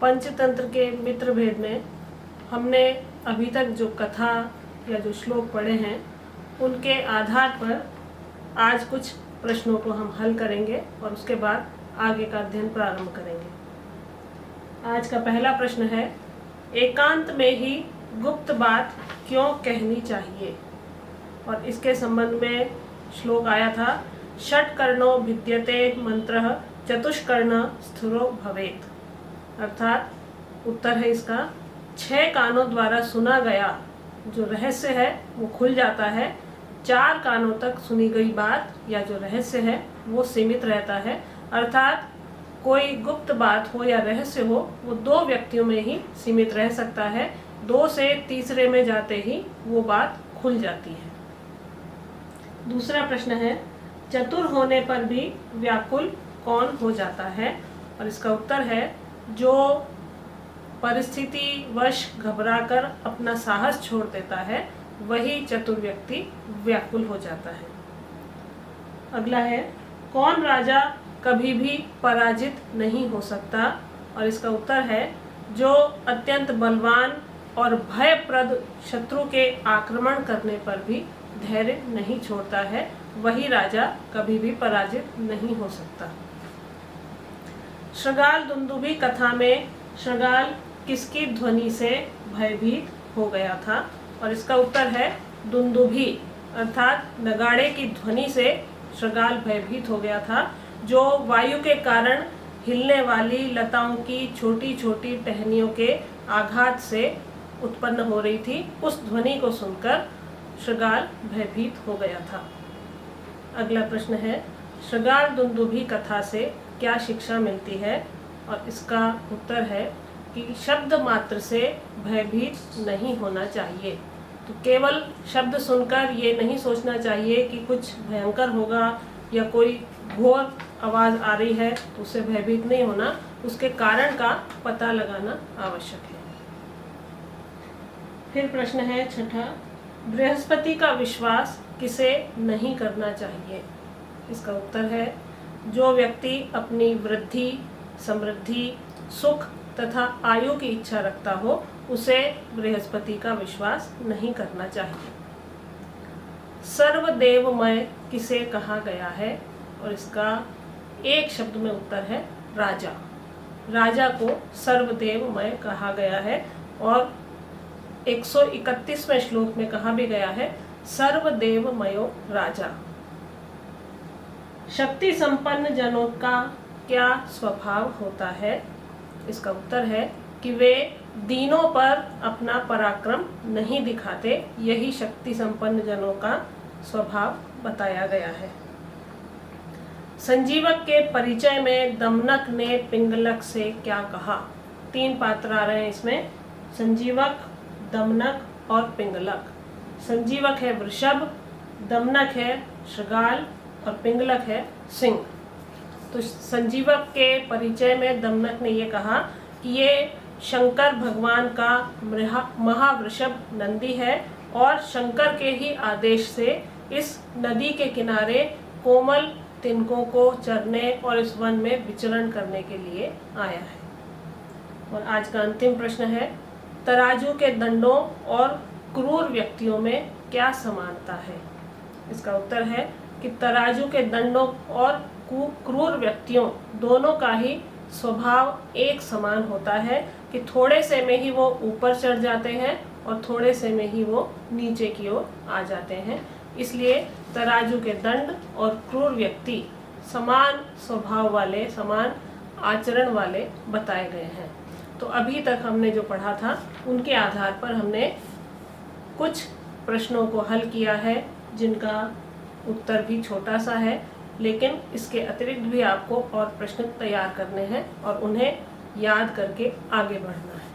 पंचतंत्र के मित्र भेद में हमने अभी तक जो कथा या जो श्लोक पढ़े हैं उनके आधार पर आज कुछ प्रश्नों को हम हल करेंगे और उसके बाद आगे का अध्ययन प्रारंभ करेंगे। आज का पहला प्रश्न है, एकांत में ही गुप्त बात क्यों कहनी चाहिए? और इसके संबंध में श्लोक आया था, षट्कर्णो भिद्यते मंत्रः चतुष्कर्ण स्थिरो भवेत्। अर्थात उत्तर है इसका, 6 कानों द्वारा सुना गया जो रहस्य है वो खुल जाता है, 4 कानों तक सुनी गई बात या जो रहस्य है वो सीमित रहता है। अर्थात कोई गुप्त बात हो या रहस्य हो वो 2 व्यक्तियों में ही सीमित रह सकता है, 2 से तीसरे में जाते ही वो बात खुल जाती है। दूसरा प्रश्न है, चतुर होने पर भी व्याकुल कौन हो जाता है? और इसका उत्तर है, जो परिस्थिति वश घबराकर अपना साहस छोड़ देता है वही चतुर व्यक्ति व्याकुल हो जाता है। अगला है, कौन राजा कभी भी पराजित नहीं हो सकता? और इसका उत्तर है, जो अत्यंत बलवान और भयप्रद शत्रु के आक्रमण करने पर भी धैर्य नहीं छोड़ता है वही राजा कभी भी पराजित नहीं हो सकता। शृगाल दुंदुभी कथा में शृगाल किसकी ध्वनि से भयभीत हो गया था? और इसका उत्तर है दुंदुभी, अर्थात नगाड़े की ध्वनि से शृगाल भयभीत हो गया था, जो वायु के कारण हिलने वाली लताओं की छोटी छोटी टहनियों के आघात से उत्पन्न हो रही थी। उस ध्वनि को सुनकर शृगाल भयभीत हो गया था। अगला प्रश्न है, शृगाल दुंदुभी कथा से क्या शिक्षा मिलती है? और इसका उत्तर है कि शब्द मात्र से भयभीत नहीं होना चाहिए। तो केवल शब्द सुनकर ये नहीं सोचना चाहिए कि कुछ भयंकर होगा या कोई घोर आवाज़ आ रही है तो उससे भयभीत नहीं होना, उसके कारण का पता लगाना आवश्यक है। फिर प्रश्न है छठा, बृहस्पति का विश्वास किसे नहीं करना चाहिए? इसका उत्तर है, जो व्यक्ति अपनी वृद्धि, समृद्धि, सुख तथा आयु की इच्छा रखता हो उसे बृहस्पति का विश्वास नहीं करना चाहिए। सर्वदेवमय किसे कहा गया है? और इसका एक शब्द में उत्तर है राजा। राजा को सर्वदेवमय कहा गया है और 131वें श्लोक में कहा भी गया है, सर्वदेवमयो राजा। शक्ति संपन्न जनों का क्या स्वभाव होता है? इसका उत्तर है कि वे दीनों पर अपना पराक्रम नहीं दिखाते, यही शक्ति संपन्न जनों का स्वभाव बताया गया है। संजीवक के परिचय में दमनक ने पिंगलक से क्या कहा? 3 पात्र आ रहे हैं इसमें, संजीवक, दमनक और पिंगलक। संजीवक है वृषभ, दमनक है शृगाल और पिंगलक है सिंह। तो संजीवक के परिचय में दमनक ने ये कहा कि ये शंकर भगवान का महावृषभ नंदी है और शंकर के ही आदेश से इस नदी के किनारे कोमल तिनकों को चरने और इस वन में विचरण करने के लिए आया है। और आज का अंतिम प्रश्न है, तराजू के दंडों और क्रूर व्यक्तियों में क्या समानता है? इसका उत्तर है कि तराजू के दंडों और क्रूर व्यक्तियों दोनों का ही स्वभाव एक समान होता है कि थोड़े से में ही वो ऊपर चढ़ जाते हैं और थोड़े से में ही वो नीचे की ओर आ जाते हैं। इसलिए तराजू के दंड और क्रूर व्यक्ति समान स्वभाव वाले, समान आचरण वाले बताए गए हैं। तो अभी तक हमने जो पढ़ा था उनके आधार पर हमने कुछ प्रश्नों को हल किया है जिनका उत्तर भी छोटा सा है, लेकिन इसके अतिरिक्त भी आपको और प्रश्न तैयार करने हैं और उन्हें याद करके आगे बढ़ना है।